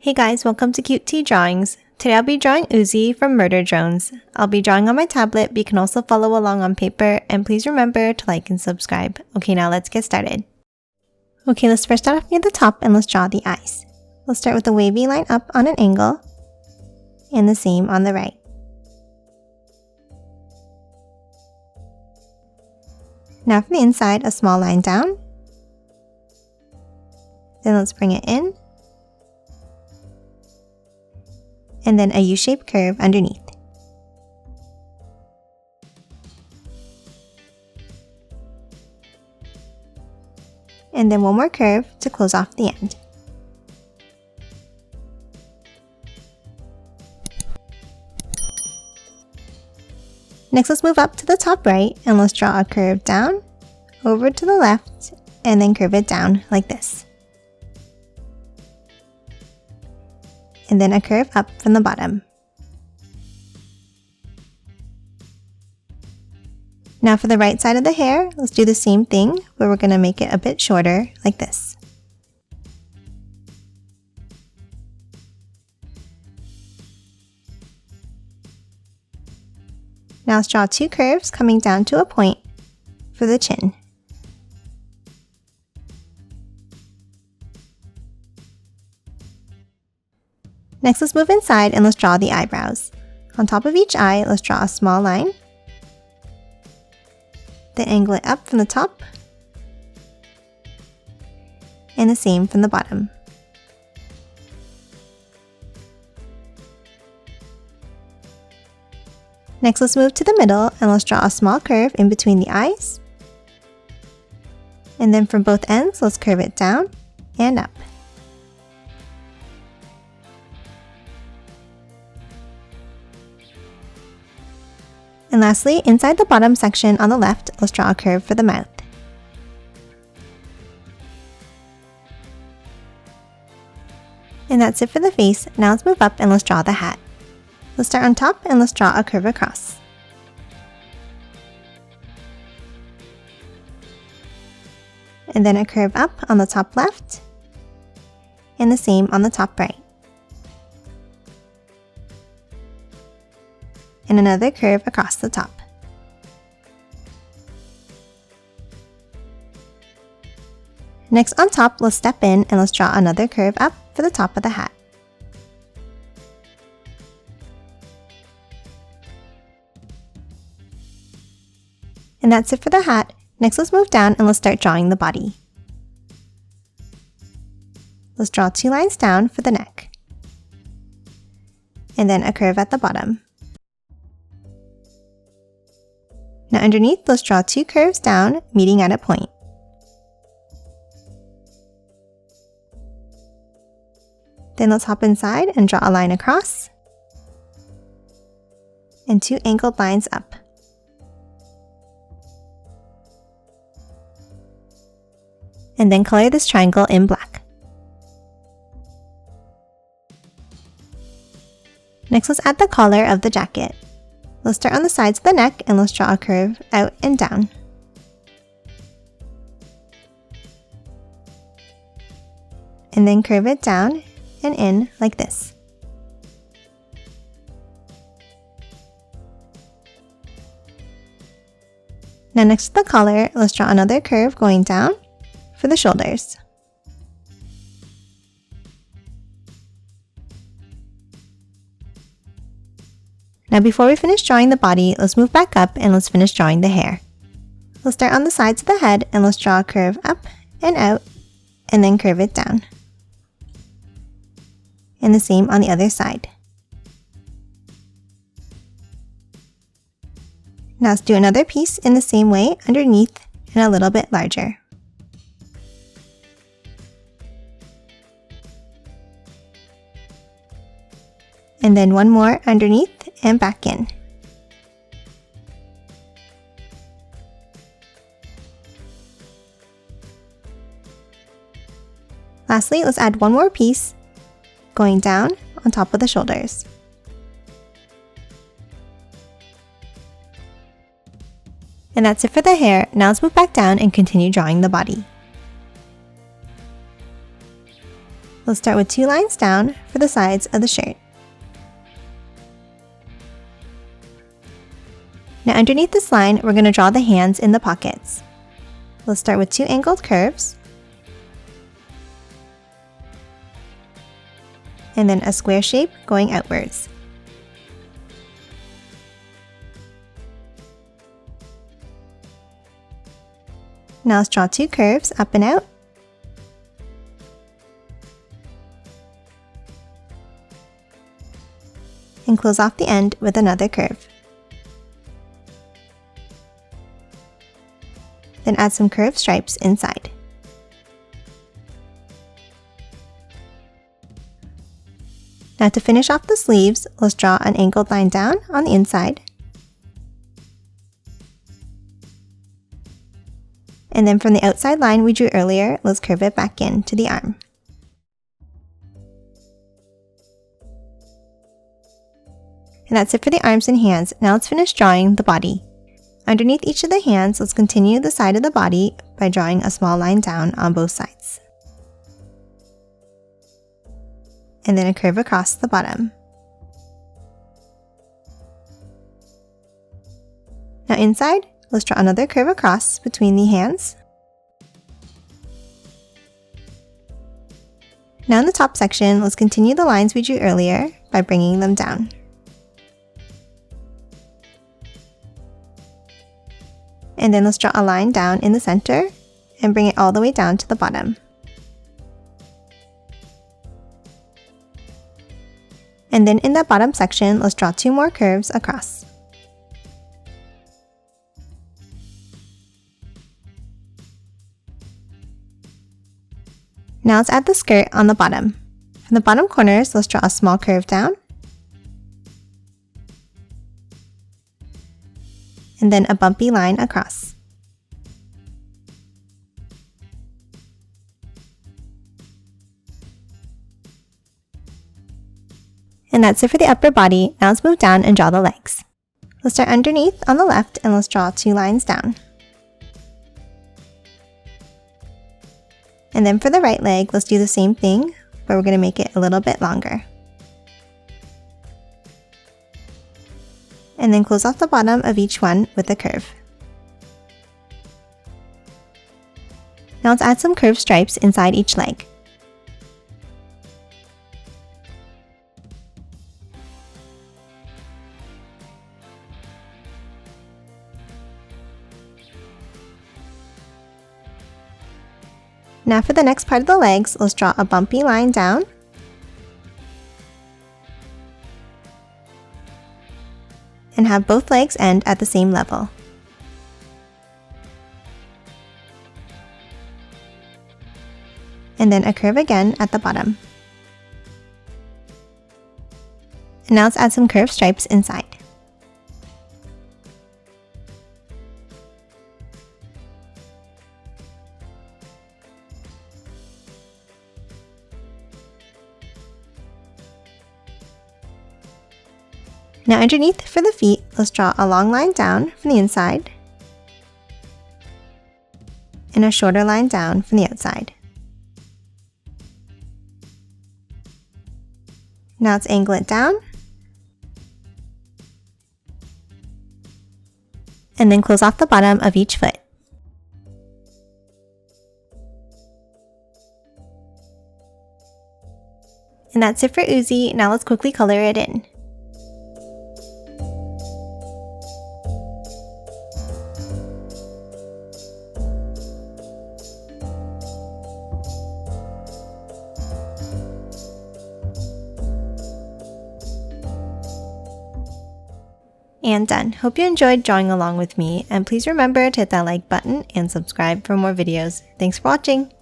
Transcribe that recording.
Hey guys, welcome to Cute Tea Drawings. Today I'll be drawing Uzi from Murder Drones. I'll be drawing on my tablet, but you can also follow along on paper, and please remember to like and subscribe. Okay, now let's get started. Okay, let's first start off near the top and let's draw the eyes. We'll start with a wavy line up on an angle, and the same on the right. Now from the inside, a small line down. Then let's bring it in. And then a U-shaped curve underneath. And then one more curve to close off the end. Next, let's move up to the top right and let's draw a curve down, over to the left, and then curve it down like this. And then a curve up from the bottom. Now for the right side of the hair, let's do the same thing, but we're going to make it a bit shorter, like this. Now let's draw two curves coming down to a point for the chin. Next, let's move inside and let's draw the eyebrows. On top of each eye, let's draw a small line. Then angle it up from the top. And the same from the bottom. Next, let's move to the middle and let's draw a small curve in between the eyes. And then from both ends, let's curve it down and up. And lastly, inside the bottom section on the left, let's draw a curve for the mouth. And that's it for the face. Now let's move up and let's draw the hat. Let's start on top and let's draw a curve across. And then a curve up on the top left, and the same on the top right. And another curve across the top. Next on top, let's step in and let's draw another curve up for the top of the hat. And that's it for the hat. Next, let's move down and let's start drawing the body. Let's draw two lines down for the neck. And then a curve at the bottom. Now underneath, let's draw two curves down, meeting at a point. Then let's hop inside and draw a line across, and two angled lines up. And then color this triangle in black. Next, let's add the collar of the jacket. Let's start on the sides of the neck and let's draw a curve out and down. And then curve it down and in like this. Now next to the collar, let's draw another curve going down for the shoulders. Now before we finish drawing the body, let's move back up and let's finish drawing the hair. Let's start on the sides of the head and let's draw a curve up and out, and then curve it down. And the same on the other side. Now let's do another piece in the same way underneath and a little bit larger. And then one more underneath and back in. Lastly, let's add one more piece going down on top of the shoulders. And that's it for the hair. Now let's move back down and continue drawing the body. We'll start with 2 lines down for the sides of the shirt. Now underneath this line, we're going to draw the hands in the pockets. We'll start with 2 angled curves, and then a square shape going outwards. Now let's draw 2 curves up and out, and close off the end with another curve. Then add some curved stripes inside. Now to finish off the sleeves, let's draw an angled line down on the inside. And then from the outside line we drew earlier, let's curve it back in to the arm. And that's it for the arms and hands. Now let's finish drawing the body. Underneath each of the hands, let's continue the side of the body by drawing a small line down on both sides. And then a curve across the bottom. Now inside, let's draw another curve across between the hands. Now in the top section, let's continue the lines we drew earlier by bringing them down. And then let's draw a line down in the center and bring it all the way down to the bottom. And then in that bottom section, let's draw 2 more curves across. Now let's add the skirt on the bottom. From the bottom corners, let's draw a small curve down, and then a bumpy line across. And that's it for the upper body. Now let's move down and draw the legs. Let's start underneath on the left and let's draw 2 lines down. And then for the right leg, let's do the same thing, but we're going to make it a little bit longer. And then close off the bottom of each one with a curve. Now let's add some curved stripes inside each leg. Now for the next part of the legs, let's draw a bumpy line down, and have both legs end at the same level. And then a curve again at the bottom. And now let's add some curved stripes inside. Now underneath for the feet, let's draw a long line down from the inside and a shorter line down from the outside. Now let's angle it down and then close off the bottom of each foot. And that's it for Uzi. Now let's quickly color it in. And done. Hope you enjoyed drawing along with me, and please remember to hit that like button and subscribe for more videos. Thanks for watching!